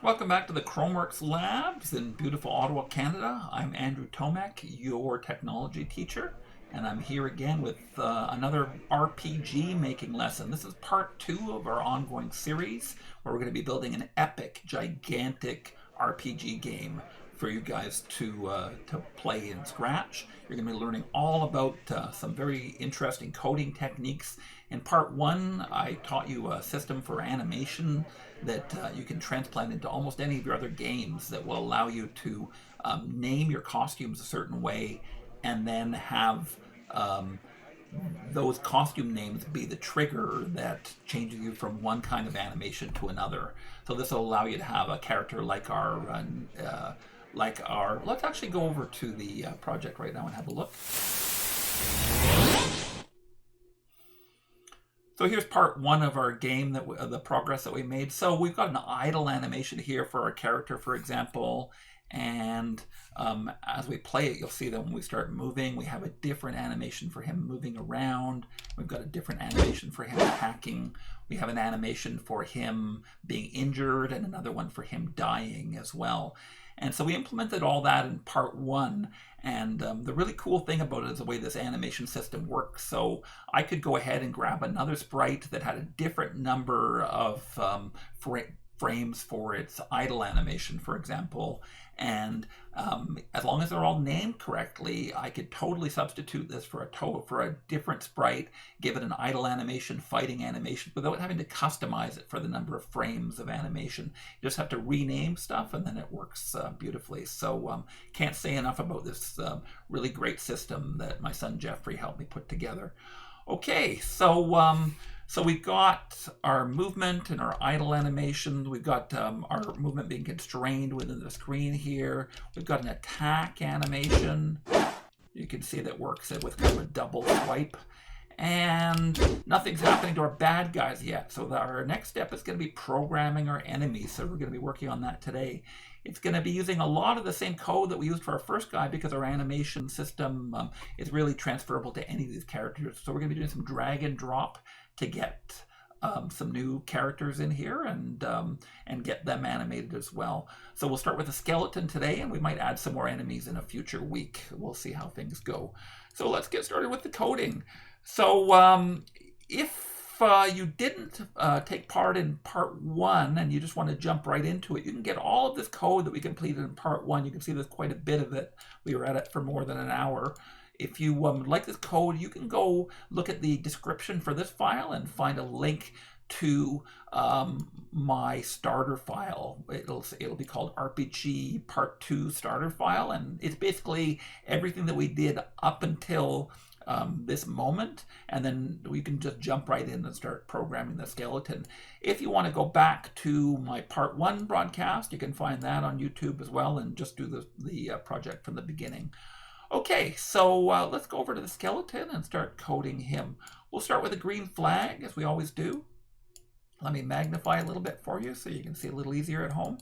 Welcome back to the Chromeworks Labs in beautiful Ottawa, Canada. I'm Andrew Tomec, your technology teacher, and I'm here again with another RPG making lesson. This is part 2 of our ongoing series where we're going to be building an epic, gigantic RPG game for you guys to play in Scratch. You're going to be learning all about some very interesting coding techniques. In part 1, I taught you a system for animation that you can transplant into almost any of your other games that will allow you to name your costumes a certain way and then have those costume names be the trigger that changes you from one kind of animation to another. So this will allow you to have a character like our let's actually go over to the project right now and have a look. So here's part 1 of our game, the progress that we made. So we've got an idle animation here for our character, for example, and as we play it, you'll see that when we start moving, we have a different animation for him moving around. We've got a different animation for him attacking. We have an animation for him being injured and another one for him dying as well. And so we implemented all that in part 1. And the really cool thing about it is the way this animation system works. So I could go ahead and grab another sprite that had a different number of frames for its idle animation, for example. And as long as they're all named correctly, I could totally substitute this for a different sprite, give it an idle animation, fighting animation, without having to customize it for the number of frames of animation. You just have to rename stuff, and then it works beautifully. So can't say enough about this really great system that my son Jeffrey helped me put together. Okay, so we've got our movement and our idle animation. We've got our movement being constrained within the screen here. We've got an attack animation. You can see that works with kind of a double swipe. And nothing's happening to our bad guys yet. So our next step is going to be programming our enemies. So we're going to be working on that today. It's going to be using a lot of the same code that we used for our first guy because our animation system is really transferable to any of these characters. So we're going to be doing some drag and drop to get some new characters in here and get them animated as well. So we'll start with a skeleton today, and we might add some more enemies in a future week. We'll see how things go. So let's get started with the coding. So if you didn't take part in part 1 and you just want to jump right into it, you can get all of this code that we completed in part 1. You can see there's quite a bit of it. We were at it for more than an hour. If you like this code, you can go look at the description for this file and find a link to my starter file. It'll be called RPG Part 2 starter file, and it's basically everything that we did up until this moment, and then we can just jump right in and start programming the skeleton. If you want to go back to my part 1 broadcast, you can find that on YouTube as well and just do the project from the beginning. Okay, so let's go over to the skeleton and start coding him. We'll start with a green flag, as we always do. Let me magnify a little bit for you so you can see a little easier at home.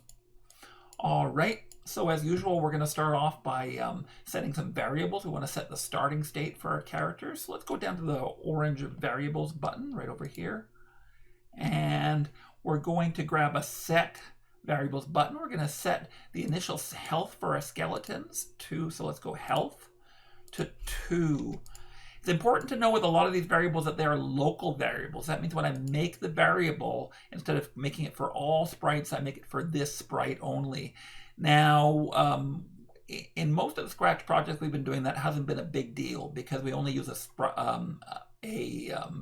All right, so as usual, we're going to start off by setting some variables. We want to set the starting state for our characters. So let's go down to the orange variables button right over here. And we're going to grab a set variables button. We're going to set the initial health for our skeletons to, so let's go health to 2. It's important to know with a lot of these variables that they are local variables. That means when I make the variable, instead of making it for all sprites, I make it for this sprite only. Now, in most of the Scratch projects we've been doing, that hasn't been a big deal because we only use a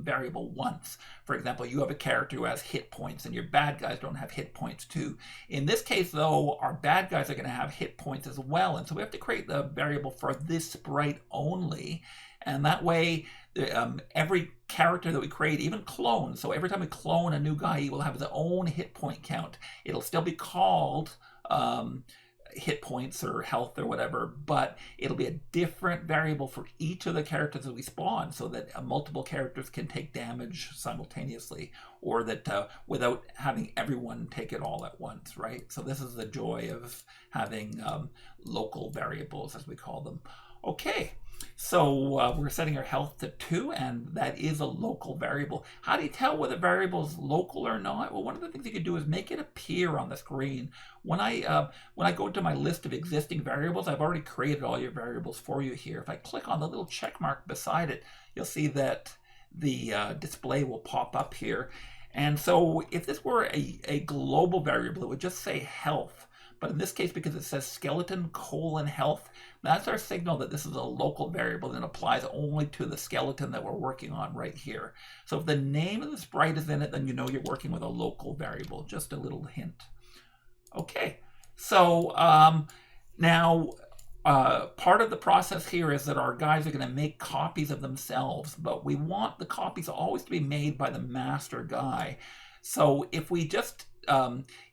variable once. For example, you have a character who has hit points and your bad guys don't have hit points too. In this case though, our bad guys are going to have hit points as well, and so we have to create the variable for this sprite only, and that way every character that we create, even clones, so every time we clone a new guy, he will have his own hit point count. It'll still be called hit points or health or whatever, but it'll be a different variable for each of the characters that we spawn so that multiple characters can take damage simultaneously, or that without having everyone take it all at once, right? So this is the joy of having local variables, as we call them. Okay, So we're setting our health to 2, and that is a local variable. How do you tell whether a variable is local or not? Well, one of the things you can do is make it appear on the screen. When I go to my list of existing variables, I've already created all your variables for you here. If I click on the little check mark beside it, you'll see that the display will pop up here. And so if this were a global variable, it would just say health. But in this case, because it says skeleton : health, that's our signal that this is a local variable and applies only to the skeleton that we're working on right here. So if the name of the sprite is in it, then you know you're working with a local variable. Just a little hint. Okay, so now part of the process here is that our guys are going to make copies of themselves, but we want the copies always to be made by the master guy. So if we just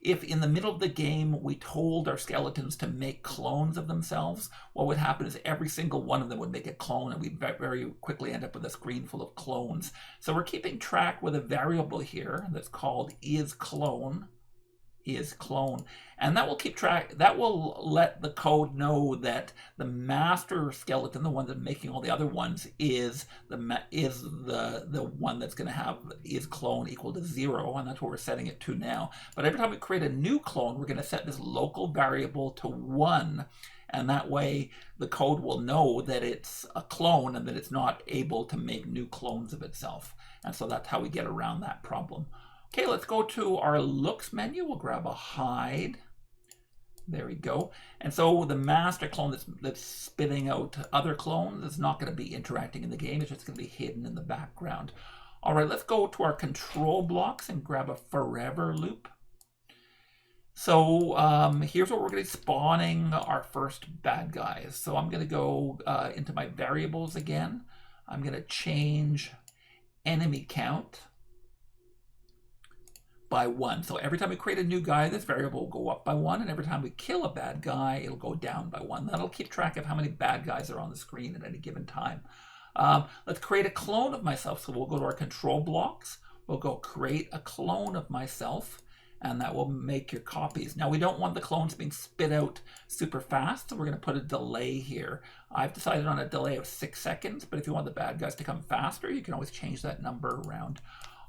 if in the middle of the game we told our skeletons to make clones of themselves, what would happen is every single one of them would make a clone, and we'd very quickly end up with a screen full of clones. So we're keeping track with a variable here that's called isClone, and that will keep track. That will let the code know that the master skeleton, the one that's making all the other ones, is the one that's going to have isClone equal to 0, and that's what we're setting it to now. But every time we create a new clone, we're going to set this local variable to 1, and that way the code will know that it's a clone and that it's not able to make new clones of itself. And so that's how we get around that problem. Okay, let's go to our looks menu. We'll grab a hide. There we go. And so the master clone that's spitting out other clones is not going to be interacting in the game. It's just going to be hidden in the background. All right, let's go to our control blocks and grab a forever loop. So here's where we're going to be spawning our first bad guys. So I'm going to go into my variables again. I'm going to change enemy count by 1. So every time we create a new guy, this variable will go up by 1, and every time we kill a bad guy, it'll go down by 1. That'll keep track of how many bad guys are on the screen at any given time. Let's create a clone of myself. So we'll go to our control blocks. We'll go create a clone of myself, and that will make your copies. Now, we don't want the clones being spit out super fast, so we're going to put a delay here. I've decided on a delay of 6 seconds, but if you want the bad guys to come faster, you can always change that number around.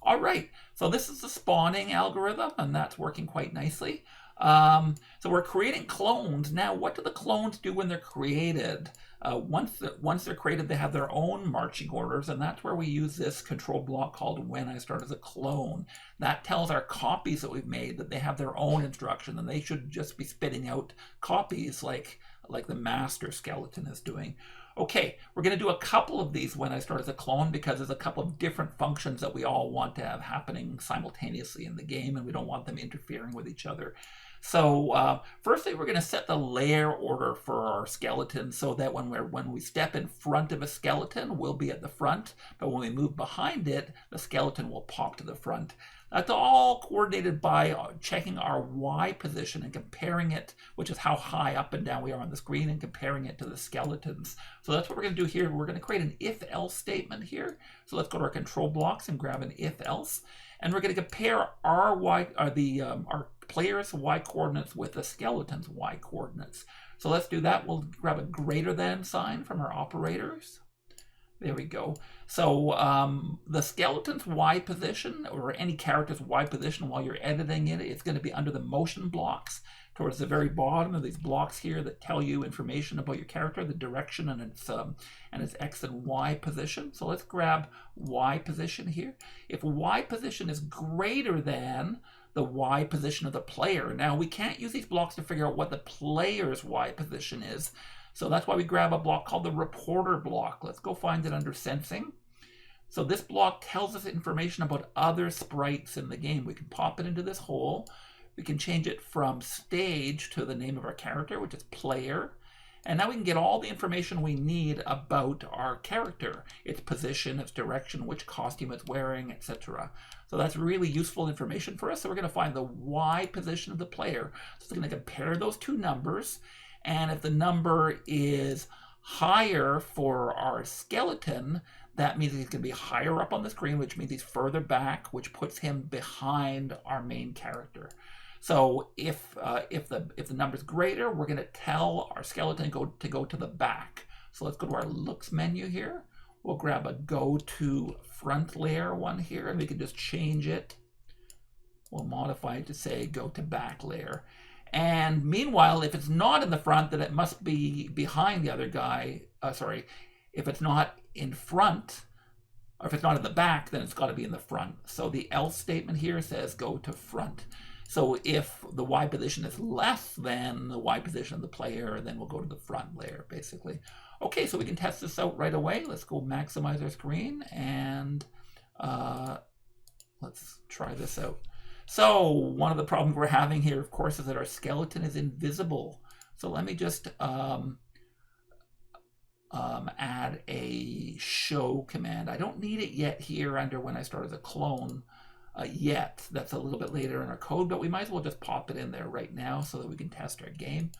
All right, so this is the spawning algorithm, and that's working quite nicely. So we're creating clones. Now, what do the clones do when they're created? Once they're created, they have their own marching orders, and that's where we use this control block called when I start as a clone. That tells our copies that we've made that they have their own instruction, and they should just be spitting out copies like the master skeleton is doing. Okay, we're going to do a couple of these when I start as a clone because there's a couple of different functions that we all want to have happening simultaneously in the game, and we don't want them interfering with each other. So firstly, we're going to set the layer order for our skeleton so that when we step in front of a skeleton, we'll be at the front, but when we move behind it, the skeleton will pop to the front. That's all coordinated by checking our Y position and comparing it, which is how high up and down we are on the screen, and comparing it to the skeletons. So that's what we're going to do here. We're going to create an if-else statement here. So let's go to our control blocks and grab an if-else. And we're going to compare our player's Y coordinates with the skeleton's Y coordinates. So let's do that. We'll grab a greater than sign from our operators. There we go. So the skeleton's Y position, or any character's Y position while you're editing it, is going to be under the motion blocks towards the very bottom of these blocks here that tell you information about your character, the direction and its X and Y position. So let's grab Y position here. If Y position is greater than the Y position of the player, now we can't use these blocks to figure out what the player's Y position is. So that's why we grab a block called the reporter block. Let's go find it under sensing. So this block tells us information about other sprites in the game. We can pop it into this hole. We can change it from stage to the name of our character, which is player. And now we can get all the information we need about our character, its position, its direction, which costume it's wearing, etc. So that's really useful information for us. So we're going to find the Y position of the player. So it's going to compare those two numbers. And if the number is higher for our skeleton, that means he's going to be higher up on the screen, which means he's further back, which puts him behind our main character. So if the number is greater, we're going to tell our skeleton to go to the back. So let's go to our looks menu here. We'll grab a go to front layer one here, and we can just change it. We'll modify it to say go to back layer. And meanwhile, if it's not in the front, then it must be behind the other guy. If it's not in front, or if it's not in the back, then it's got to be in the front. So the else statement here says go to front. So if the Y position is less than the Y position of the player, then we'll go to the front layer, basically. Okay, so we can test this out right away. Let's go maximize our screen, and let's try this out. So one of the problems we're having here, of course, is that our skeleton is invisible. So let me just add a show command. I don't need it yet here under when I start as a clone yet. That's a little bit later in our code, but we might as well just pop it in there right now so that we can test our game.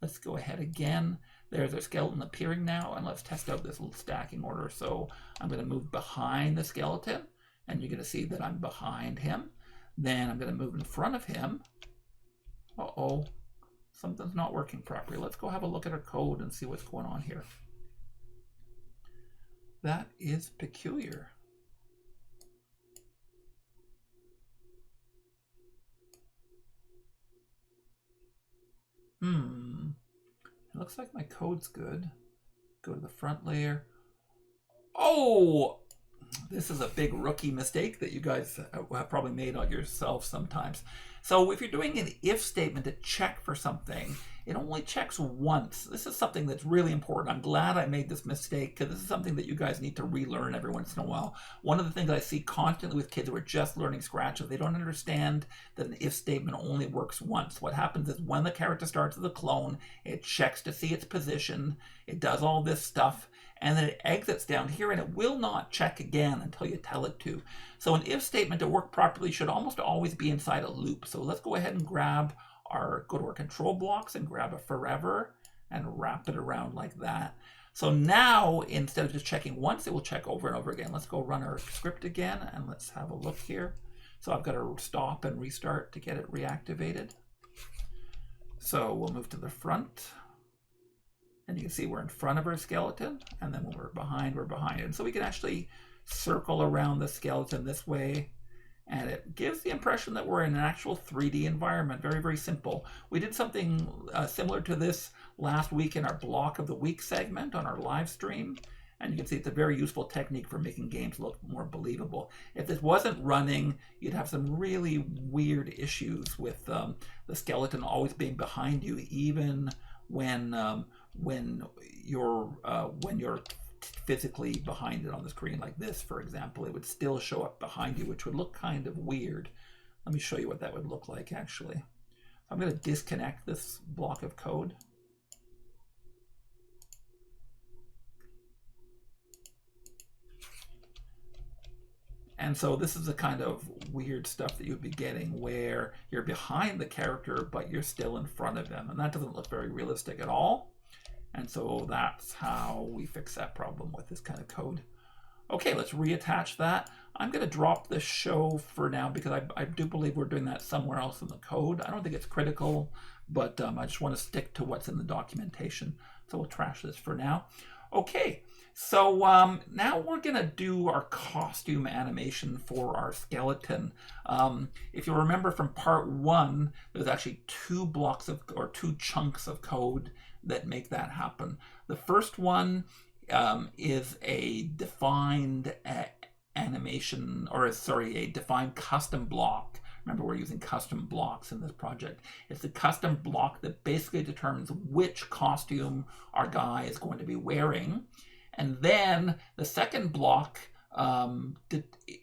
Let's go ahead again. There's our skeleton appearing now, and let's test out this little stacking order. So I'm going to move behind the skeleton, and you're going to see that I'm behind him. Then I'm going to move in front of him. Uh-oh, something's not working properly. Let's go have a look at our code and see what's going on here. That is peculiar. It looks like my code's good. Go to the front layer. Oh! This is a big rookie mistake that you guys have probably made on yourself sometimes. So if you're doing an if statement to check for something, it only checks once. This is something that's really important. I'm glad I made this mistake because this is something that you guys need to relearn every once in a while. One of the things I see constantly with kids who are just learning Scratch is they don't understand that an if statement only works once. What happens is when the character starts as a clone, it checks to see its position, it does all this stuff, and then it exits down here, and it will not check again until you tell it to. So an if statement to work properly should almost always be inside a loop. So let's go ahead and go to our control blocks and grab a forever and wrap it around like that. So now, instead of just checking once, it will check over and over again. Let's go run our script again, and let's have a look here. So I've got to stop and restart to get it reactivated. So we'll move to the front. And you can see we're in front of our skeleton, and then when we're behind it. And so we can actually circle around the skeleton this way, and it gives the impression that we're in an actual 3D environment. Very, very simple. We did something similar to this last week in our Block of the Week segment on our live stream, and you can see it's a very useful technique for making games look more believable. If this wasn't running, you'd have some really weird issues with the skeleton always being behind you, even when you're physically behind it on the screen like this, for example, it would still show up behind you, which would look kind of weird. Let me show you what that would look like, actually. I'm going to disconnect this block of code. And so this is the kind of weird stuff that you'd be getting where you're behind the character, but you're still in front of them. And that doesn't look very realistic at all. And so that's how we fix that problem with this kind of code. Okay, let's reattach that. I'm going to drop the show for now because I do believe we're doing that somewhere else in the code. I don't think it's critical, but I just want to stick to what's in the documentation. So we'll trash this for now. Okay, so now we're going to do our costume animation for our skeleton. If you remember from part 1, there's actually two chunks of code that make that happen. The first one is a defined animation, a defined custom block. Remember, we're using custom blocks in this project. It's a custom block that basically determines which costume our guy is going to be wearing. And then the second block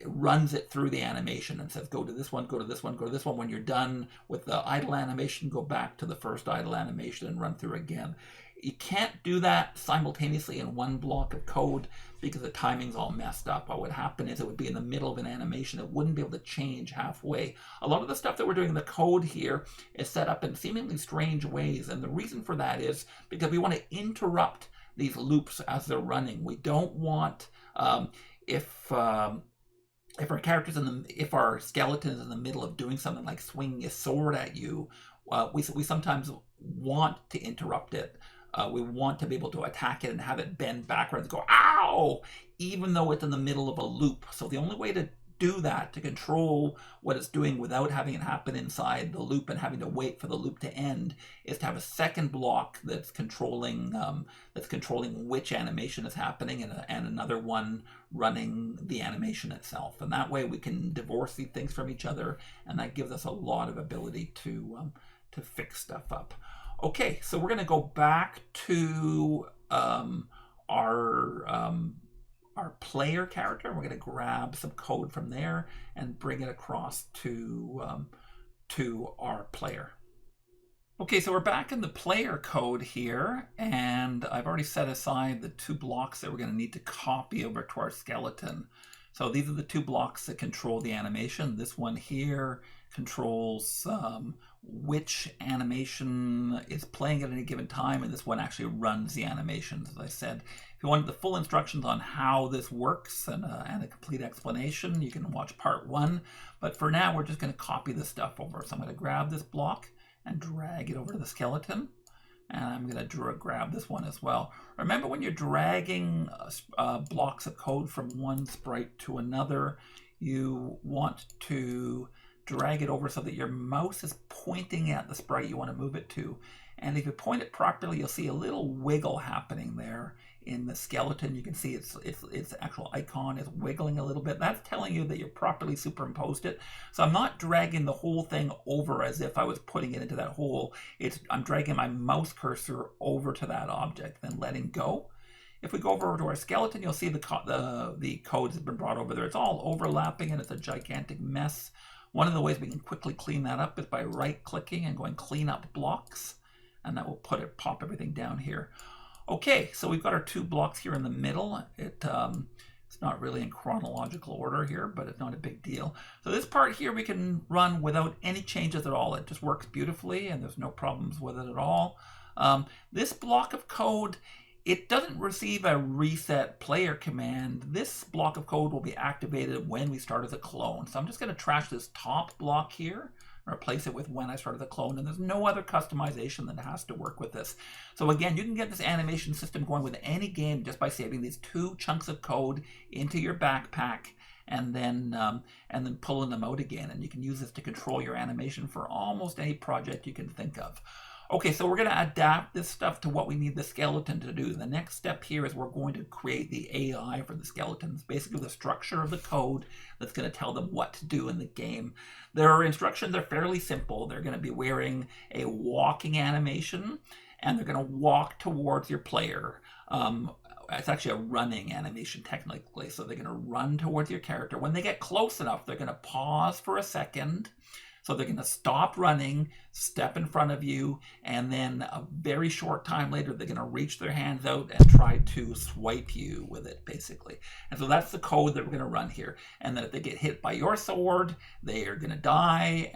runs it through the animation and says, go to this one, go to this one, go to this one. When you're done with the idle animation, go back to the first idle animation and run through again. You can't do that simultaneously in one block of code because the timing's all messed up. What would happen is it would be in the middle of an animation. It wouldn't be able to change halfway. A lot of the stuff that we're doing in the code here is set up in seemingly strange ways. And the reason for that is because we want to interrupt these loops as they're running. We don't want, if our skeleton is in the middle of doing something like swinging a sword at you, we sometimes want to interrupt it we want to be able to attack it and have it bend backwards, go ow, even though it's in the middle of a loop. So the only way to do that, to control what it's doing without having it happen inside the loop and having to wait for the loop to end, is to have a second block that's controlling which animation is happening, and another one running the animation itself. And that way we can divorce these things from each other, and that gives us a lot of ability to fix stuff up. Okay, so we're going to go back to our player character. We're going to grab some code from there and bring it across to our player. Okay, so we're back in the player code here, and I've already set aside the 2 blocks that we're going to need to copy over to our skeleton. So these are the 2 blocks that control the animation. This one here controls which animation is playing at any given time, and this one actually runs the animations, as I said. If you want the full instructions on how this works and a complete explanation, you can watch part 1. But for now, we're just going to copy this stuff over. So I'm going to grab this block and drag it over to the skeleton. And I'm going to grab this one as well. Remember, when you're dragging blocks of code from one sprite to another, you want to drag it over so that your mouse is pointing at the sprite you want to move it to. And if you point it properly, you'll see a little wiggle happening there in the skeleton. You can see its actual icon is wiggling a little bit. That's telling you that you properly superimposed it. So I'm not dragging the whole thing over as if I was putting it into that hole. I'm dragging my mouse cursor over to that object, then letting go. If we go over to our skeleton, you'll see the code has been brought over there. It's all overlapping and it's a gigantic mess. One of the ways we can quickly clean that up is by right-clicking and going Clean Up Blocks, and that will pop everything down here. Okay, so we've got our 2 blocks here in the middle. It's not really in chronological order here, but it's not a big deal. So this part here we can run without any changes at all. It just works beautifully, and there's no problems with it at all. This block of code, it doesn't receive a reset player command. This block of code will be activated when we start as a clone. So I'm just going to trash this top block here, replace it with when I started the clone, and there's no other customization that has to work with this. So again, you can get this animation system going with any game just by saving these 2 chunks of code into your backpack and then pulling them out again. And you can use this to control your animation for almost any project you can think of. Okay, so we're going to adapt this stuff to what we need the skeleton to do. The next step here is we're going to create the AI for the skeleton. It's basically the structure of the code that's going to tell them what to do in the game. Their instructions are fairly simple. They're going to be wearing a walking animation, and they're going to walk towards your player. It's actually a running animation technically, so they're going to run towards your character. When they get close enough, they're going to pause for a second. So they're going to stop running, step in front of you, and then a very short time later, they're going to reach their hands out and try to swipe you with it, basically. And so that's the code that we're going to run here. And then if they get hit by your sword, they are going to die,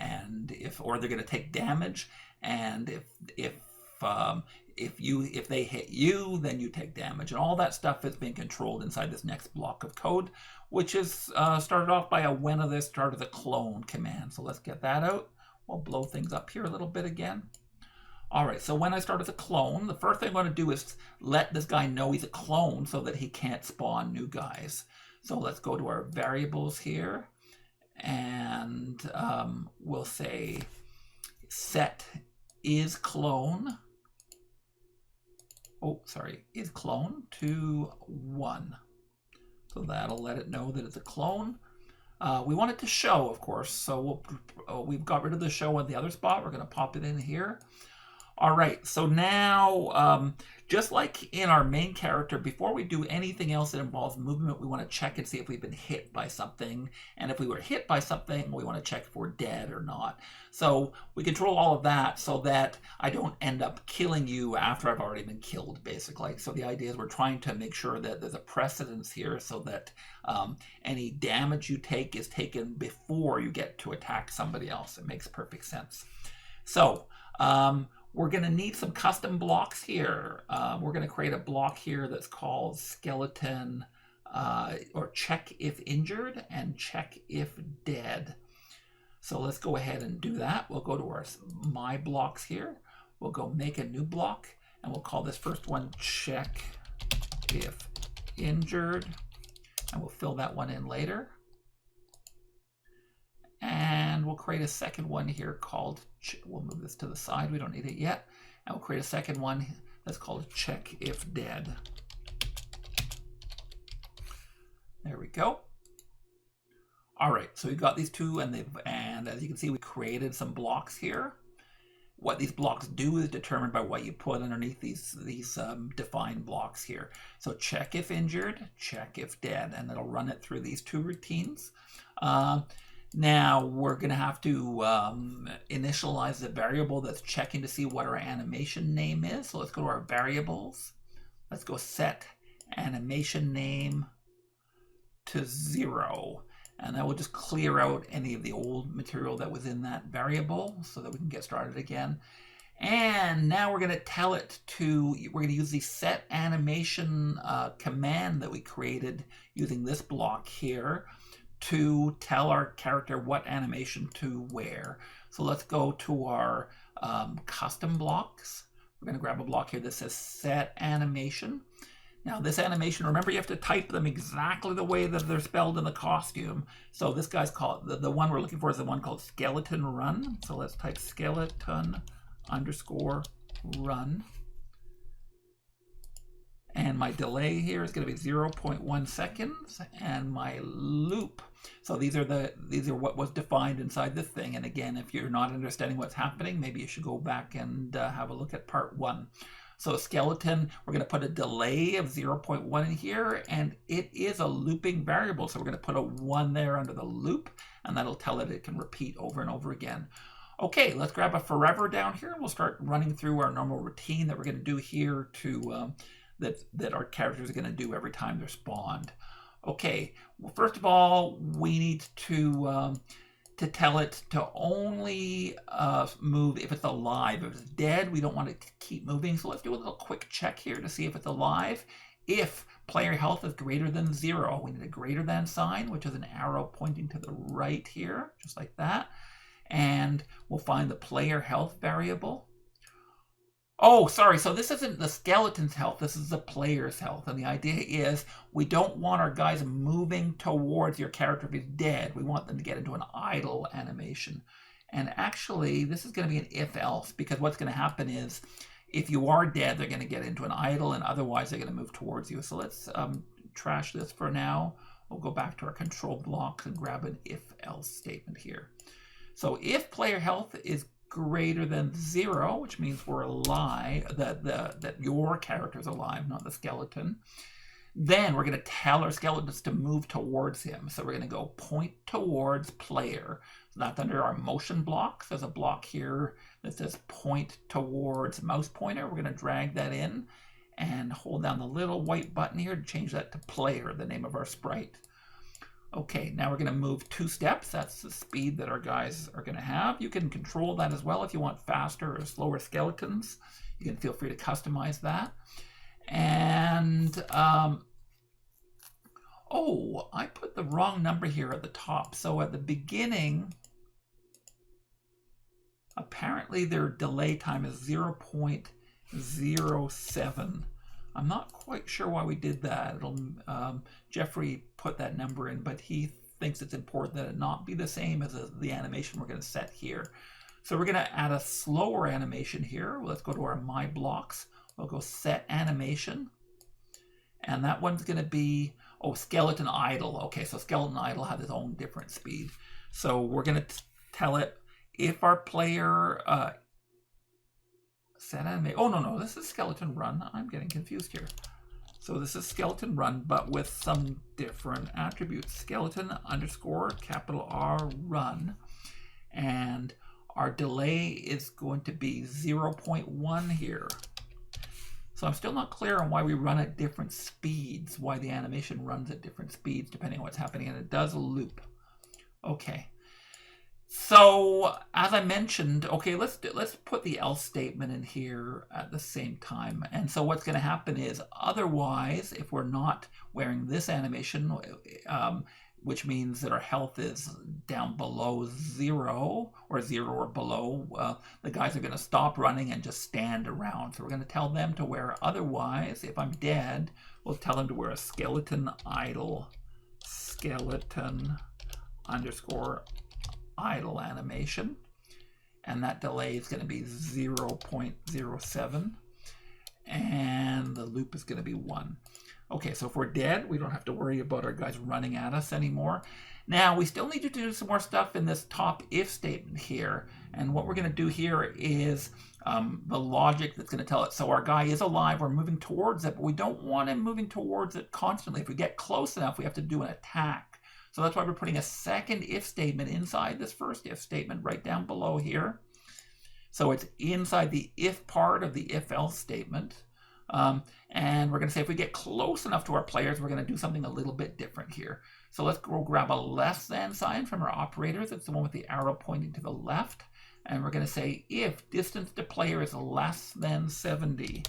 or they're going to take damage. And if they hit you, then you take damage. And all that stuff is being controlled inside this next block of code, which is started off by a when of this started the clone command. So let's get that out. We'll blow things up here a little bit again. All right, so when I started the clone, the first thing I'm going to do is let this guy know he's a clone so that he can't spawn new guys. So let's go to our variables here, and we'll say set is clone. Is clone to 1. So that'll let it know that it's a clone. We want it to show, of course, so we've got rid of the show on the other spot. We're going to pop it in here. All right, so now, just like in our main character, before we do anything else that involves movement, we want to check and see if we've been hit by something. And if we were hit by something, we want to check if we're dead or not. So we control all of that so that I don't end up killing you after I've already been killed, basically. So the idea is we're trying to make sure that there's a precedence here so that any damage you take is taken before you get to attack somebody else. It makes perfect sense. So, we're going to need some custom blocks here. We're going to create a block here that's called skeleton, or check if injured and check if dead. So let's go ahead and do that. We'll go to our my blocks here. We'll go make a new block, and we'll call this first one check if injured, and we'll fill that one in later. And we'll create a second one here called, we'll move this to the side, we don't need it yet, and we'll create a second one that's called check if dead. There we go. All right, so we've got these two, and as you can see, we created some blocks here. What these blocks do is determined by what you put underneath these defined blocks here. So check if injured, check if dead, and it'll run it through these two routines. Now we're going to have to initialize the variable that's checking to see what our animation name is. So let's go to our variables. Let's go set animation name to 0. And that will just clear out any of the old material that was in that variable so that we can get started again. And now we're going to tell it to, we're going to use the set animation command that we created using this block here to tell our character what animation to wear. So let's go to our custom blocks. We're going to grab a block here that says set animation. Now this animation, remember you have to type them exactly the way that they're spelled in the costume. So this guy's called, the one we're looking for is the one called skeleton run. So let's type skeleton _run. And my delay here is going to be 0.1 seconds, and my loop. So these are what was defined inside this thing. And again, if you're not understanding what's happening, maybe you should go back and have a look at part 1. So skeleton, we're going to put a delay of 0.1 in here, and it is a looping variable. So we're going to put a 1 there under the loop, and that'll tell it can repeat over and over again. Okay, let's grab a forever down here, and we'll start running through our normal routine that we're going to do here to that our characters are going to do every time they're spawned. Okay, well, first of all, we need to tell it to only move if it's alive. If it's dead, we don't want it to keep moving. So let's do a little quick check here to see if it's alive. If player health is greater than 0, we need a greater than sign, which is an arrow pointing to the right here, just like that. And we'll find the player health variable. Oh, sorry, so this isn't the skeleton's health, this is the player's health. And the idea is we don't want our guys moving towards your character if he's dead. We want them to get into an idle animation. And actually, this is going to be an if-else, because what's going to happen is if you are dead, they're going to get into an idle, and otherwise they're going to move towards you. So let's trash this for now. We'll go back to our control blocks and grab an if-else statement here. So if player health is greater than 0, which means we're alive, that your character's alive, not the skeleton, then we're going to tell our skeletons to move towards him. So we're going to go point towards player. So that's under our motion blocks. There's a block here that says point towards mouse pointer. We're going to drag that in and hold down the little white button here to change that to player, the name of our sprite. Okay, now we're going to move 2 steps. That's the speed that our guys are going to have. You can control that as well if you want faster or slower skeletons. You can feel free to customize that. And, oh, I put the wrong number here at the top. So at the beginning, apparently their delay time is 0.07. I'm not quite sure why we did that. Jeffrey put that number in, but he thinks it's important that it not be the same as the animation we're going to set here. So we're going to add a slower animation here. Let's go to our My Blocks. We'll go Set Animation. And that one's going to be, oh, Skeleton Idle. Okay, so Skeleton Idle has its own different speed. So we're going to tell it if our player... set animation. Oh, no, this is skeleton run. I'm getting confused here. So this is skeleton run, but with some different attributes. Skeleton _ capital R run. And our delay is going to be 0.1 here. So I'm still not clear on why we run at different speeds, why the animation runs at different speeds depending on what's happening, and it does a loop. Okay. So as I mentioned, okay, let's put the else statement in here at the same time. And so what's going to happen is otherwise, if we're not wearing this animation, which means that our health is down below 0 or 0 or below, the guys are going to stop running and just stand around. So we're going to tell them to wear, otherwise, if I'm dead, we'll tell them to wear a skeleton idle, skeleton underscore idle animation. And that delay is going to be 0.07. And the loop is going to be 1. Okay, so if we're dead, we don't have to worry about our guys running at us anymore. Now, we still need to do some more stuff in this top if statement here. And what we're going to do here is the logic that's going to tell it. So our guy is alive, we're moving towards it, but we don't want him moving towards it constantly. If we get close enough, we have to do an attack. So that's why we're putting a second if statement inside this first if statement right down below here. So it's inside the if part of the if-else statement. And we're going to say if we get close enough to our players, we're going to do something a little bit different here. So let's go grab a less than sign from our operators. It's the one with the arrow pointing to the left. And we're going to say if distance to player is less than 70.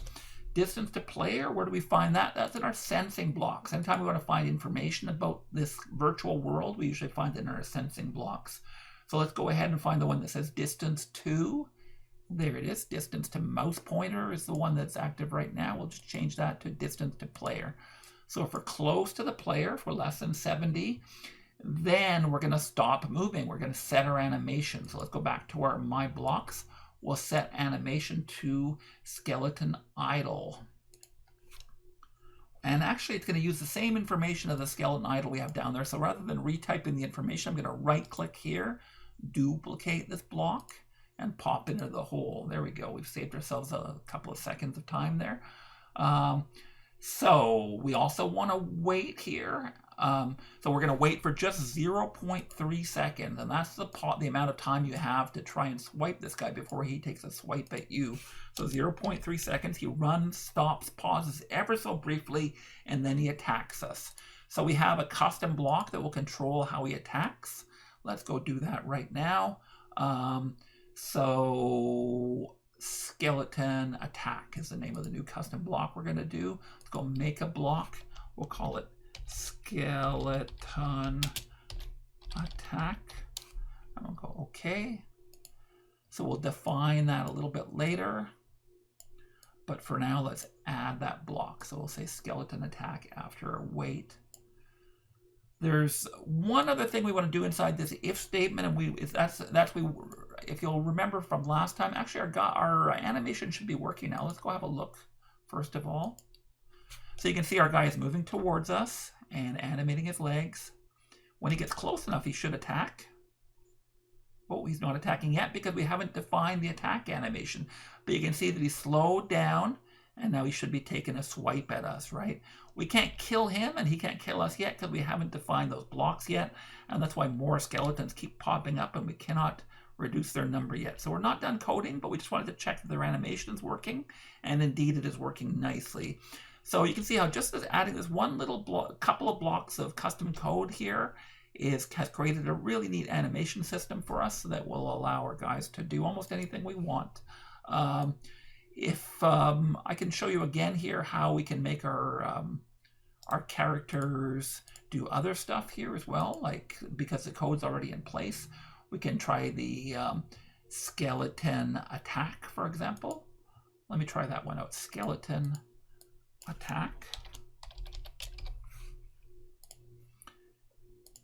Distance to player, where do we find that? That's in our sensing blocks. Anytime we want to find information about this virtual world, we usually find it in our sensing blocks. So let's go ahead and find the one that says distance to. There it is. Distance to mouse pointer is the one that's active right now. We'll just change that to distance to player. So if we're close to the player, if we're less than 70, then we're going to stop moving. We're going to set our animation. So let's go back to our my blocks. We'll set animation to skeleton idle. And actually, it's going to use the same information of the skeleton idle we have down there. So rather than retyping the information, I'm going to right-click here, duplicate this block, and pop into the hole. There we go. We've saved ourselves a couple of seconds of time there. So we also want to wait here. So we're going to wait for just 0.3 seconds, and that's the amount of time you have to try and swipe this guy before he takes a swipe at you. So 0.3 seconds, he runs, stops, pauses ever so briefly, and then he attacks us. So we have a custom block that will control how he attacks. Let's go do that right now. So skeleton attack is the name of the new custom block we're going to do. Let's go make a block. We'll call it skeleton attack. I'm going to go OK. So we'll define that a little bit later. But for now, let's add that block. So we'll say skeleton attack after wait. There's one other thing we want to do inside this if statement, and if you'll remember from last time, actually our animation should be working now. Let's go have a look first of all. So you can see our guy is moving towards us and animating his legs. When he gets close enough, he should attack. Oh, he's not attacking yet because we haven't defined the attack animation. But you can see that he's slowed down, and now he should be taking a swipe at us, right? We can't kill him, and he can't kill us yet because we haven't defined those blocks yet. And that's why more skeletons keep popping up, and we cannot reduce their number yet. So we're not done coding, but we just wanted to check that their animation is working. And indeed, it is working nicely. So you can see how just as adding this one little couple of blocks of custom code here has created a really neat animation system for us that will allow our guys to do almost anything we want. If I can show you again here how we can make our characters do other stuff here as well, like because the code's already in place, we can try the skeleton attack, for example. Let me try that one out. Skeleton attack.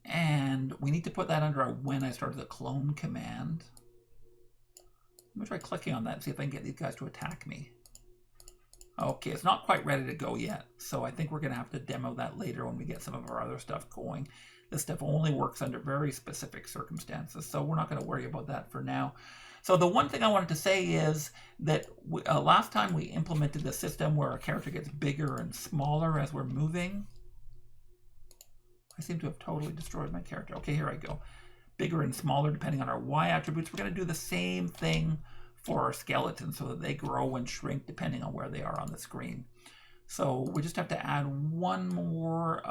And we need to put that under our when I started the clone command. Let me try clicking on that and see if I can get these guys to attack me. Okay, it's not quite ready to go yet, so I think we're going to have to demo that later when we get some of our other stuff going. This stuff only works under very specific circumstances, so we're not going to worry about that for now. So the one thing I wanted to say is that last time we implemented the system where our character gets bigger and smaller as we're moving. I seem to have totally destroyed my character. Okay, here I go. Bigger and smaller depending on our Y attributes. We're going to do the same thing for our skeletons so that they grow and shrink depending on where they are on the screen. So we just have to add one more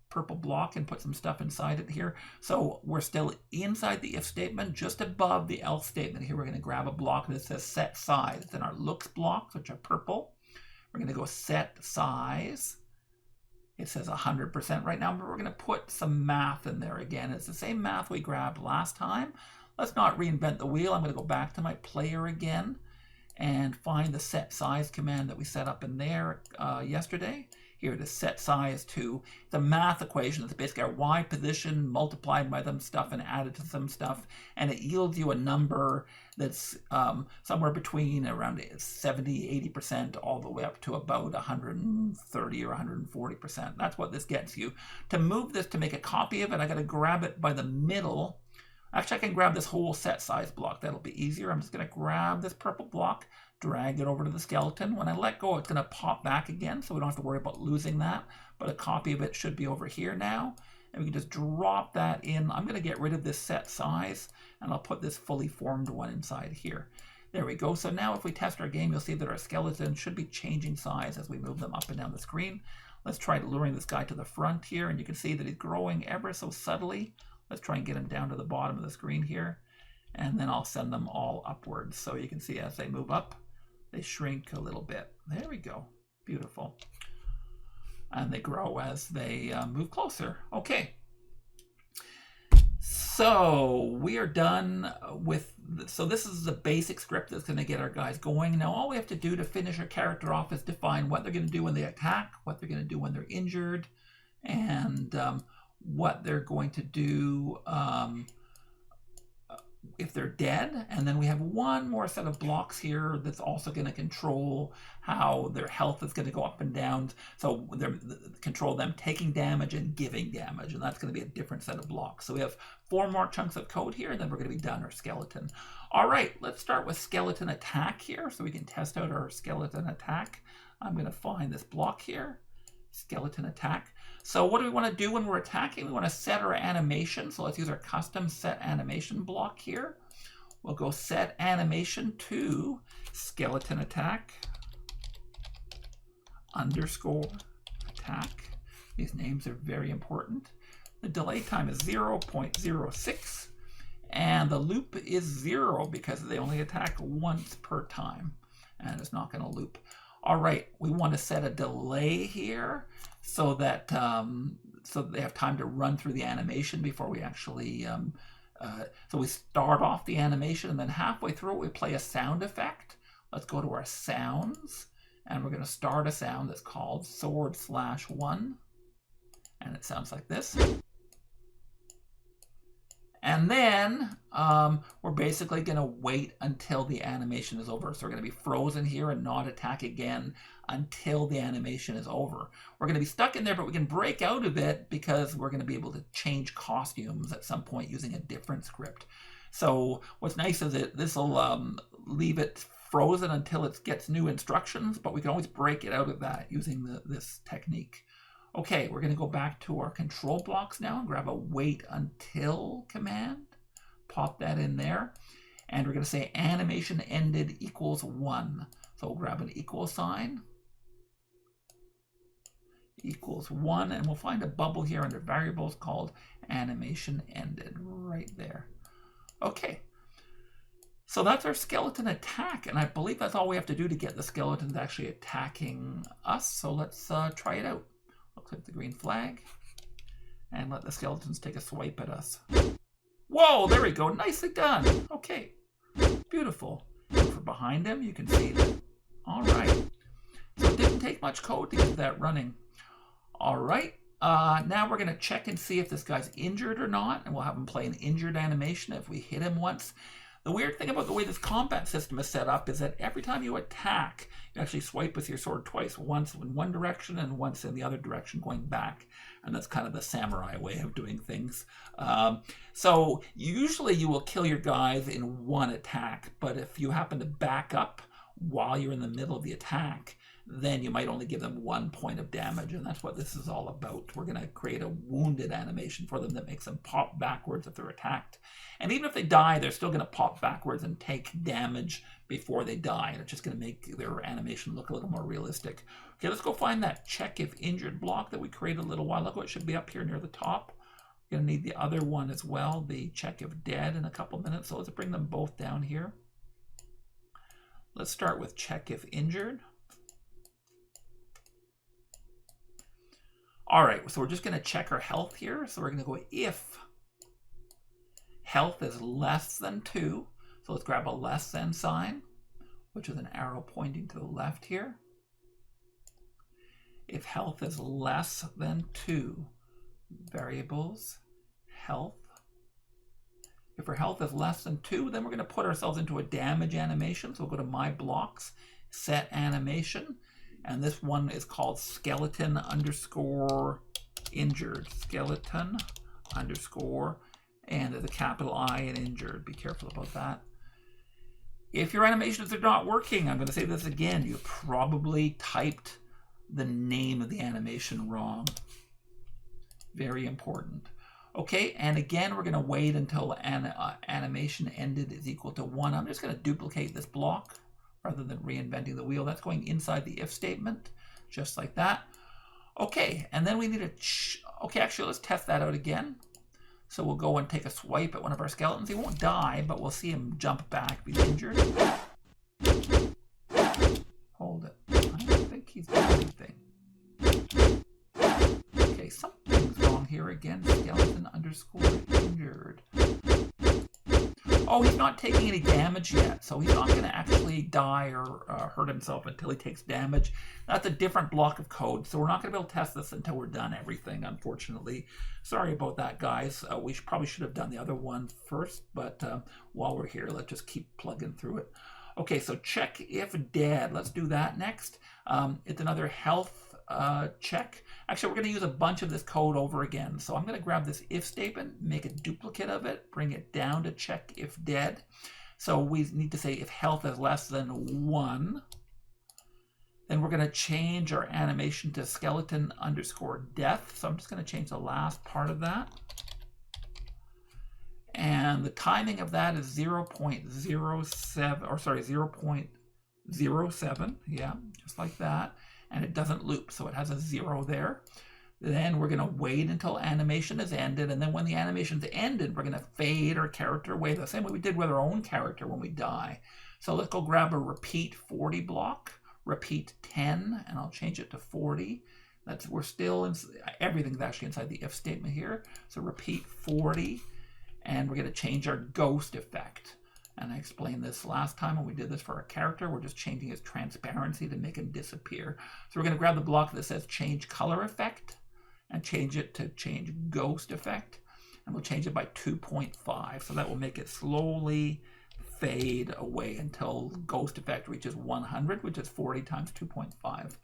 purple block and put some stuff inside it here. So we're still inside the if statement, just above the else statement. Here we're going to grab a block that says set size. It's in our looks blocks, which are purple. We're going to go set size. It says 100% right now, but we're going to put some math in there again. It's the same math we grabbed last time. Let's not reinvent the wheel. I'm going to go back to my player again and find the set size command that we set up in there yesterday. Here it is, set size to the math equation. It's basically our y position multiplied by some stuff and added to some stuff, and it yields you a number that's somewhere between around 70, 80% all the way up to about 130 or 140%. That's what this gets you. To move this, to make a copy of it, I got to grab it by the middle. Actually, I can grab this whole set size block. That'll be easier. I'm just going to grab this purple block, drag it over to the skeleton. When I let go, it's going to pop back again, so we don't have to worry about losing that. But a copy of it should be over here now. And we can just drop that in. I'm going to get rid of this set size, and I'll put this fully formed one inside here. There we go. So now if we test our game, you'll see that our skeleton should be changing size as we move them up and down the screen. Let's try luring this guy to the front here, and you can see that he's growing ever so subtly. Let's try and get them down to the bottom of the screen here, and then I'll send them all upwards. So you can see as they move up, they shrink a little bit. There we go. Beautiful. And they grow as they move closer. Okay. So we are done with, so this is the basic script that's going to get our guys going. Now all we have to do to finish our character off is define what they're going to do when they attack, what they're going to do when they're injured, and what they're going to do if they're dead. And then we have one more set of blocks here that's also going to control how their health is going to go up and down. So they're control them taking damage and giving damage, and that's going to be a different set of blocks. So we have 4 more chunks of code here, and then we're going to be done our skeleton. All right, let's start with skeleton attack here so we can test out our skeleton attack. I'm going to find this block here, skeleton attack. So what do we want to do when we're attacking? We want to set our animation. So let's use our custom set animation block here. We'll go set animation to skeleton attack underscore attack. These names are very important. The delay time is 0.06 and the loop is 0 because they only attack once per time and it's not going to loop. All right, we want to set a delay here so that so they have time to run through the animation before we actually, so we start off the animation and then halfway through it we play a sound effect. Let's go to our sounds and we're going to start a sound that's called /1 and it sounds like this. And then we're basically going to wait until the animation is over. So we're going to be frozen here and not attack again until the animation is over. We're going to be stuck in there, but we can break out of it because we're going to be able to change costumes at some point using a different script. So what's nice is that this will leave it frozen until it gets new instructions, but we can always break it out of that using this technique. Okay, we're going to go back to our control blocks now and grab a wait until command. Pop that in there. And we're going to say animation ended equals 1. So we'll grab an equal sign. Equals 1. And we'll find a bubble here under variables called animation ended right there. Okay. So that's our skeleton attack. And I believe that's all we have to do to get the skeletons actually attacking us. So let's try it out. I'll click the green flag and let the skeletons take a swipe at us. Whoa, there we go. Nicely done. Okay, beautiful. And for behind him, you can see that. All right. So it didn't take much code to get that running. All right. Now we're going to check and see if this guy's injured or not, and we'll have him play an injured animation if we hit him once. The weird thing about the way this combat system is set up is that every time you attack, you actually swipe with your sword twice, once in one direction and once in the other direction going back. And that's kind of the samurai way of doing things. So usually you will kill your guys in one attack, but if you happen to back up while you're in the middle of the attack, then you might only give them 1 point of damage, and that's what this is all about. We're going to create a wounded animation for them that makes them pop backwards if they're attacked. And even if they die, they're still going to pop backwards and take damage before they die, and it's just going to make their animation look a little more realistic. Okay, let's go find that check if injured block that we created a little while ago. It should be up here near the top. We're going to need the other one as well, the check if dead, in a couple minutes, so let's bring them both down here. Let's start with check if injured. All right, so we're just going to check our health here. So we're going to go if health is less than 2. So let's grab a less than sign, which is an arrow pointing to the left here. If health is less than 2, variables, health. If our health is less than 2, then we're going to put ourselves into a damage animation. So we'll go to My Blocks, Set Animation. And this one is called skeleton underscore injured. Skeleton underscore, and there's a capital I in injured. Be careful about that. If your animations are not working, I'm going to say this again, you probably typed the name of the animation wrong. Very important. Okay, and again, we're going to wait until animation ended is equal to 1. I'm just going to duplicate this block rather than reinventing the wheel. That's going inside the if statement, just like that. Okay, and then we need to, okay, actually, let's test that out again. So we'll go and take a swipe at one of our skeletons. He won't die, but we'll see him jump back, be injured. Hold it. I don't think he's doing anything. Okay, something's wrong here again. Skeleton underscore injured. Oh, he's not taking any damage yet, so he's not going to actually die or hurt himself until he takes damage. That's a different block of code, so we're not going to be able to test this until we're done everything, unfortunately. Sorry about that, guys. We probably should have done the other one first, but while we're here, let's just keep plugging through it. Okay, so check if dead. Let's do that next. It's another health check. Actually, we're going to use a bunch of this code over again. So I'm going to grab this if statement, make a duplicate of it, bring it down to check if dead. So we need to say if health is less than 1. Then we're going to change our animation to skeleton underscore death. So I'm just going to change the last part of that. And the timing of that is 0.07, or sorry, 0.07. Yeah, just like that. And it doesn't loop, so it has a 0 there. Then we're going to wait until animation is ended, and then when the animation's ended, we're going to fade our character away the same way we did with our own character when we die. So let's go grab a repeat 40 block, repeat 10, and I'll change it to 40. We're still in, everything's actually inside the if statement here. So repeat 40, and we're going to change our ghost effect. And I explained this last time when we did this for our character. We're just changing his transparency to make him disappear. So we're going to grab the block that says change color effect and change it to change ghost effect. And we'll change it by 2.5. So that will make it slowly fade away until ghost effect reaches 100, which is 40 times 2.5.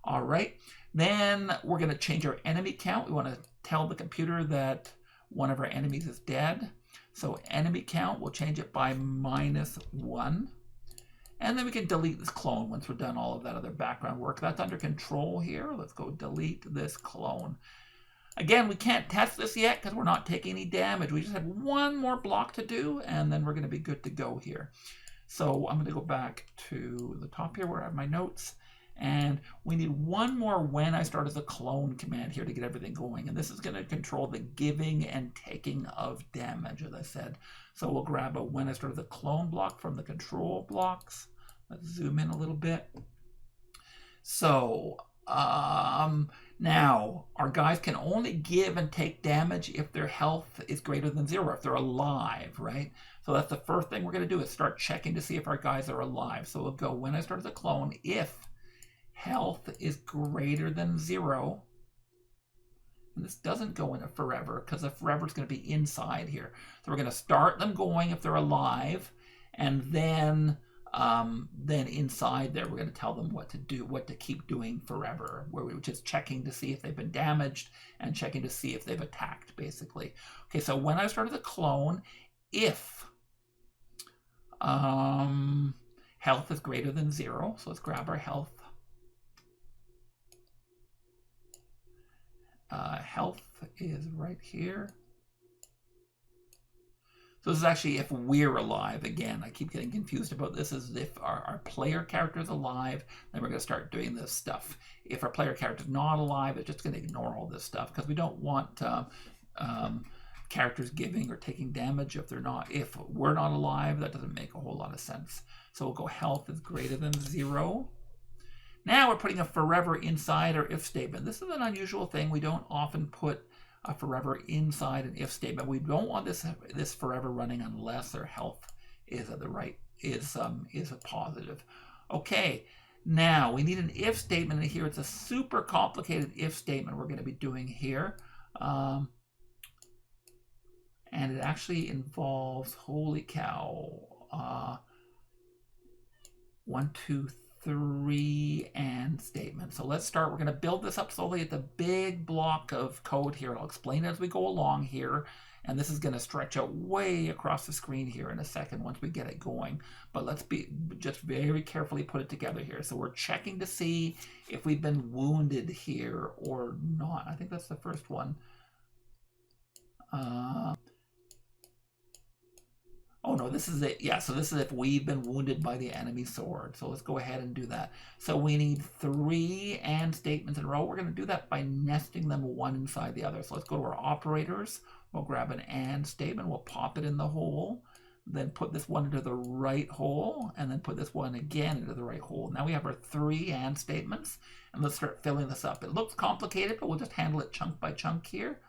All right. Then we're going to change our enemy count. We want to tell the computer that one of our enemies is dead. So enemy count, we'll change it by -1. And then we can delete this clone once we're done all of that other background work. That's under control here. Let's go delete this clone. Again, we can't test this yet because we're not taking any damage. We just have one more block to do, and then we're going to be good to go here. So I'm going to go back to the top here where I have my notes. And we need one more when I start as a clone command here to get everything going. And this is going to control the giving and taking of damage, as I said. So we'll grab a when I start as a clone block from the control blocks. Let's zoom in a little bit. So now our guys can only give and take damage if their health is greater than 0, if they're alive, right? So that's the first thing we're going to do is start checking to see if our guys are alive. So we'll go when I start as a clone if health is greater than 0. And this doesn't go into forever because the forever is going to be inside here. So we're going to start them going if they're alive, and then inside there we're going to tell them what to do, what to keep doing forever, which is checking to see if they've been damaged and checking to see if they've attacked, basically. Okay, so when I started the clone, if health is greater than 0, so let's grab our health. Health is right here. So this is actually if we're alive. Again, I keep getting confused about this. Is if our player character is alive, then we're going to start doing this stuff. If our player character is not alive, it's just going to ignore all this stuff because we don't want characters giving or taking damage if they're not. If we're not alive, that doesn't make a whole lot of sense. So we'll go health is greater than 0. Now we're putting a forever inside our if statement. This is an unusual thing. We don't often put a forever inside an if statement. We don't want this forever running unless our health is at the right is a positive. Okay, now we need an if statement in here. It's a super complicated if statement we're going to be doing here. And it actually involves, holy cow, 1, 2, 3 and statement. So let's start. We're going to build this up slowly. It's a big block of code here. I'll explain it as we go along here. And this is going to stretch out way across the screen here in a second once we get it going. But let's just very carefully put it together here. So we're checking to see if we've been wounded here or not. I think that's the first one. Oh no, this is it. Yeah, so this is if we've been wounded by the enemy sword. So let's go ahead and do that. So we need 3 and statements in a row. We're going to do that by nesting them one inside the other. So let's go to our operators. We'll grab an and statement. We'll pop it in the hole. Then put this one into the right hole. And then put this one again into the right hole. Now we have our 3 and statements. And let's start filling this up. It looks complicated, but we'll just handle it chunk by chunk here.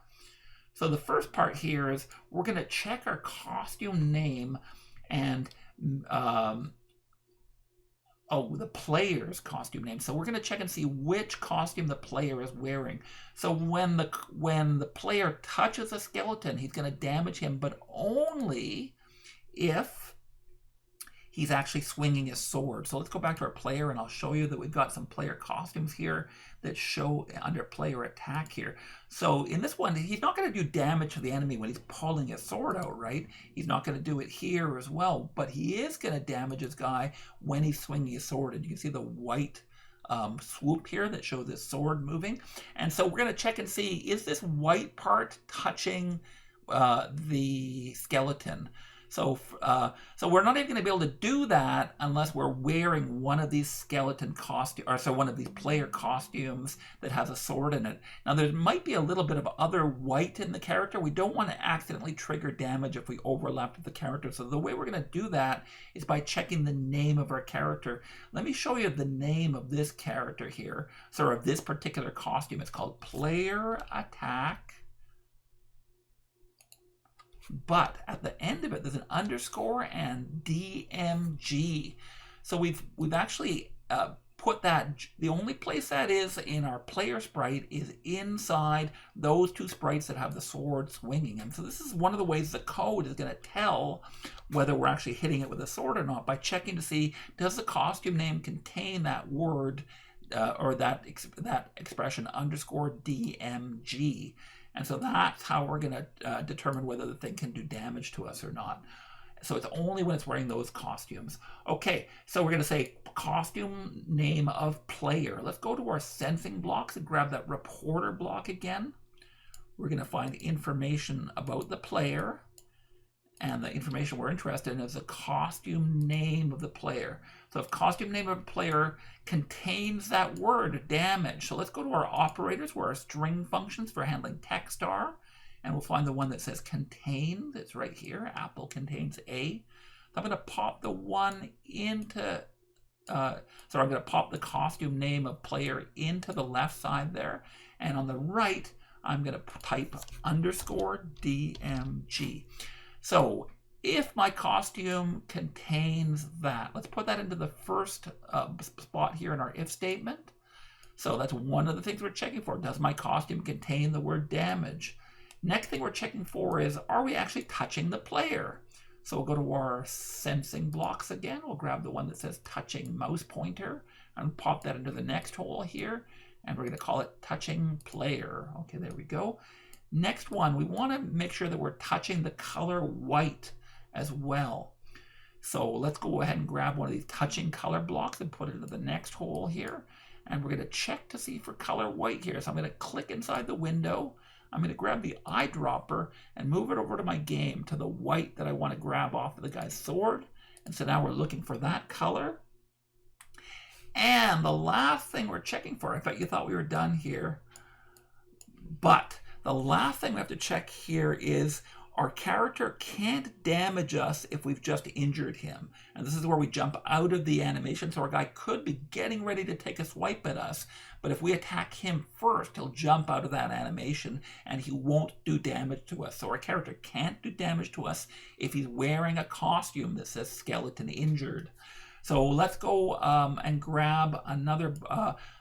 So the first part here is we're going to check our costume name and the player's costume name. So we're going to check and see which costume the player is wearing. So when the player touches a skeleton, he's going to damage him, but only if he's actually swinging his sword. So let's go back to our player, and I'll show you that we've got some player costumes here that show under player attack here. So in this one, he's not going to do damage to the enemy when he's pulling his sword out, right? He's not going to do it here as well, but he is going to damage his guy when he's swinging his sword. And you can see the white swoop here that shows his sword moving. And so we're going to check and see, is this white part touching the skeleton? So we're not even going to be able to do that unless we're wearing one of these skeleton costumes, or so one of these player costumes that has a sword in it. Now there might be a little bit of other white in the character. We don't want to accidentally trigger damage if we overlap with the character. So the way we're going to do that is by checking the name of our character. Let me show you the name of this character here. So of this particular costume, it's called Player Attack. But at the end of it, there's an underscore and DMG. So we've actually put that, the only place that is in our player sprite is inside those 2 sprites that have the sword swinging. And so this is one of the ways the code is going to tell whether we're actually hitting it with a sword or not, by checking to see, does the costume name contain that word or that expression underscore DMG. And so that's how we're going to determine whether the thing can do damage to us or not. So it's only when it's wearing those costumes. Okay, so we're going to say costume name of player. Let's go to our sensing blocks and grab that reporter block again. We're going to find information about the player. And the information we're interested in is the costume name of the player. So if costume name of a player contains that word, damage. So let's go to our operators, where our string functions for handling text are. And we'll find the one that says contain. That's right here. Apple contains A. So I'm going to pop the one into, I'm going to pop the costume name of player into the left side there. And on the right, I'm going to type underscore DMG. So if my costume contains that, let's put that into the first spot here in our if statement. So that's one of the things we're checking for. Does my costume contain the word damage? Next thing we're checking for is, are we actually touching the player? So we'll go to our sensing blocks again. We'll grab the one that says touching mouse pointer and pop that into the next hole here. And we're going to call it touching player. Okay, there we go. Next one, we want to make sure that we're touching the color white as well. So let's go ahead and grab one of these touching color blocks and put it into the next hole here. And we're going to check to see for color white here. So I'm going to click inside the window. I'm going to grab the eyedropper and move it over to my game to the white that I want to grab off of the guy's sword. And so now we're looking for that color. And the last thing we're checking for, I bet you thought we were done here, but the last thing we have to check here is, our character can't damage us if we've just injured him. And this is where we jump out of the animation. So our guy could be getting ready to take a swipe at us, but if we attack him first, he'll jump out of that animation and he won't do damage to us. So our character can't do damage to us if he's wearing a costume that says skeleton injured. So let's go and grab another,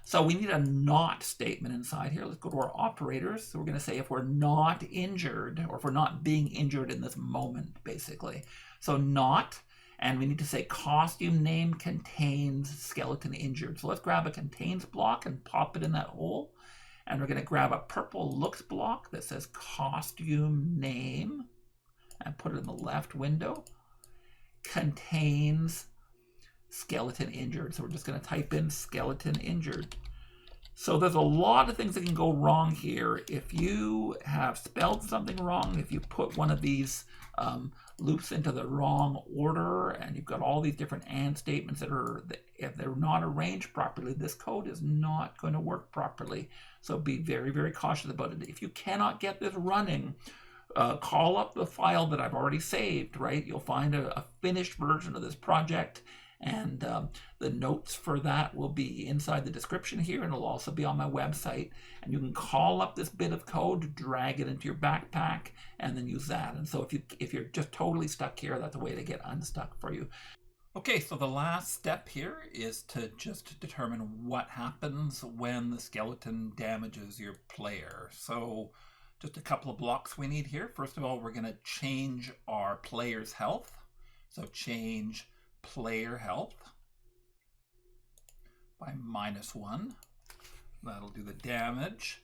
so we need a not statement inside here. Let's go to our operators. So we're going to say if we're not injured, or if we're not being injured in this moment, basically. So not, and we need to say costume name contains skeleton injured. So let's grab a contains block and pop it in that hole. And we're going to grab a purple looks block that says costume name and put it in the left window. Contains skeleton injured. So we're just going to type in skeleton injured. So there's a lot of things that can go wrong here. If you have spelled something wrong, if you put one of these loops into the wrong order, and you've got all these different and statements that are, if they're not arranged properly, this code is not going to work properly. So be very, very cautious about it. If you cannot get this running, call up the file that I've already saved, right? You'll find a finished version of this project. And the notes for that will be inside the description here, and it'll also be on my website. And you can call up this bit of code, drag it into your backpack, and then use that. And so if you're just totally stuck here, that's a way to get unstuck for you. Okay, so the last step here is to just determine what happens when the skeleton damages your player. So just a couple of blocks we need here. First of all, we're going to change our player's health. So change player health by -1. That'll do the damage.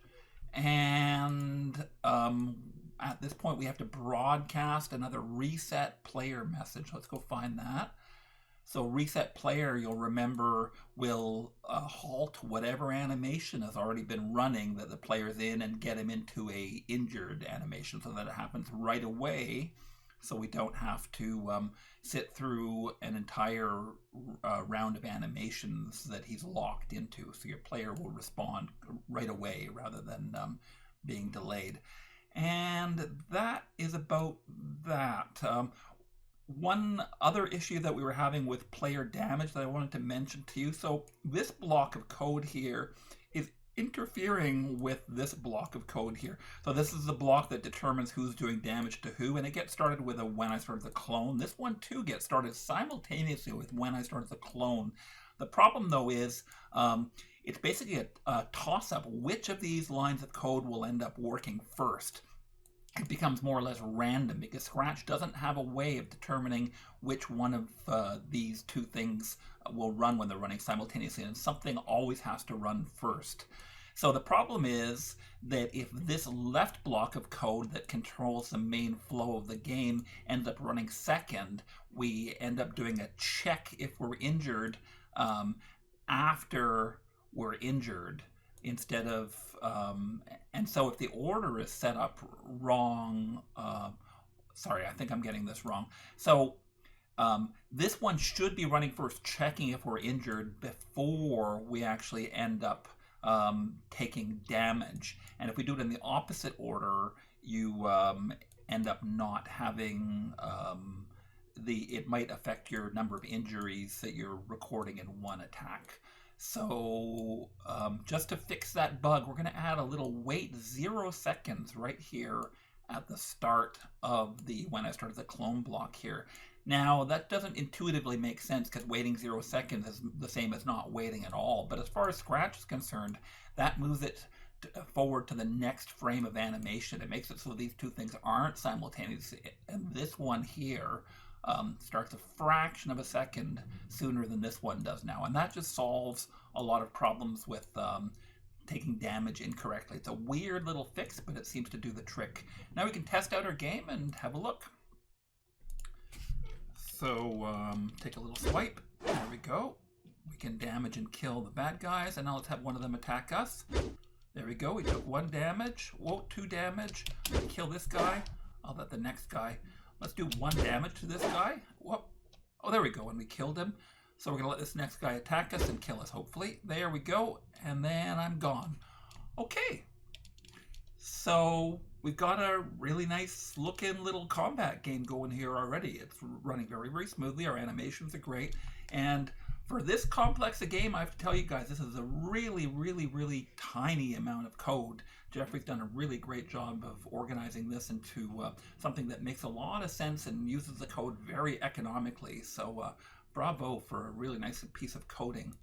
And at this point we have to broadcast another reset player message. Let's go find that. So reset player, you'll remember, will halt whatever animation has already been running that the player's in and get him into a injured animation so that it happens right away. So we don't have to sit through an entire round of animations that he's locked into. So your player will respond right away rather than being delayed. And that is about that. One other issue that we were having with player damage that I wanted to mention to you. So this block of code here is interfering with this block of code here. So this is the block that determines who's doing damage to who, and it gets started with a when I started the clone. This one too gets started simultaneously with when I started the clone. The problem though is it's basically a toss-up. Which of these lines of code will end up working first? It becomes more or less random because Scratch doesn't have a way of determining which one of these two things will run when they're running simultaneously, and something always has to run first. So the problem is that if this left block of code that controls the main flow of the game ends up running second, we end up doing a check if we're injured after we're injured, instead of, and so if the order is set up wrong, sorry, I think I'm getting this wrong. So this one should be running first, checking if we're injured before we actually end up taking damage. And if we do it in the opposite order, you end up not having it might affect your number of injuries that you're recording in one attack. So just to fix that bug, we're going to add a little wait 0 seconds right here at the start of the when I started the clone block here. Now that doesn't intuitively make sense because waiting 0 seconds is the same as not waiting at all. But as far as Scratch is concerned, that moves it forward to the next frame of animation. It makes it so these two things aren't simultaneous. And this one here starts a fraction of a second sooner than this one does now. And that just solves a lot of problems with taking damage incorrectly. It's a weird little fix, but it seems to do the trick. Now we can test out our game and have a look. So take a little swipe. There we go. We can damage and kill the bad guys. And now let's have one of them attack us. There we go. We took 1 damage. Whoa, 2 damage. Kill this guy. I'll let the next guy. Let's do 1 damage to this guy. Whoop. Oh, there we go. And we killed him. So we're going to let this next guy attack us and kill us, hopefully. There we go. And then I'm gone. Okay. So we've got a really nice looking little combat game going here already. It's running very, very smoothly. Our animations are great. And for this complex a game, I have to tell you guys, this is a really, really, really tiny amount of code. Jeffrey's done a really great job of organizing this into something that makes a lot of sense and uses the code very economically. So bravo for a really nice piece of coding.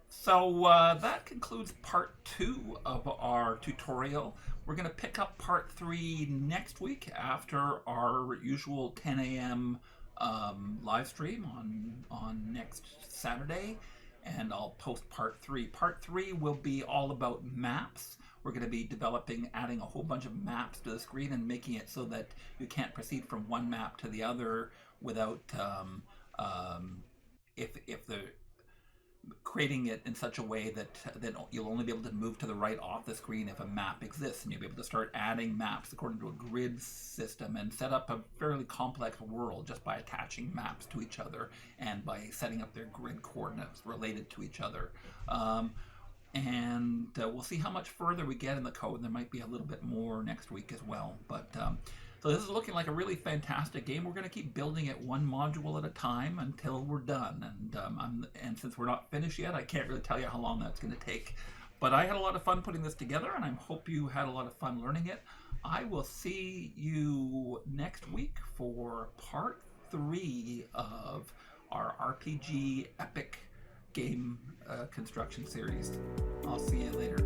So that concludes part 2 of our tutorial. We're going to pick up part 3 next week after our usual 10 a.m. Live stream on next Saturday, and I'll post part 3. Part 3 will be all about maps. We're going to be adding a whole bunch of maps to the screen and making it so that you can't proceed from one map to the other without if the creating it in such a way that you'll only be able to move to the right off the screen if a map exists, and you'll be able to start adding maps according to a grid system and set up a fairly complex world just by attaching maps to each other and by setting up their grid coordinates related to each other. And we'll see how much further we get in the code. There might be a little bit more next week as well, but so this is looking like a really fantastic game. We're going to keep building it one module at a time until we're done. And since we're not finished yet, I can't really tell you how long that's going to take. But I had a lot of fun putting this together, and I hope you had a lot of fun learning it. I will see you next week for part 3 of our RPG epic game construction series. I'll see you later.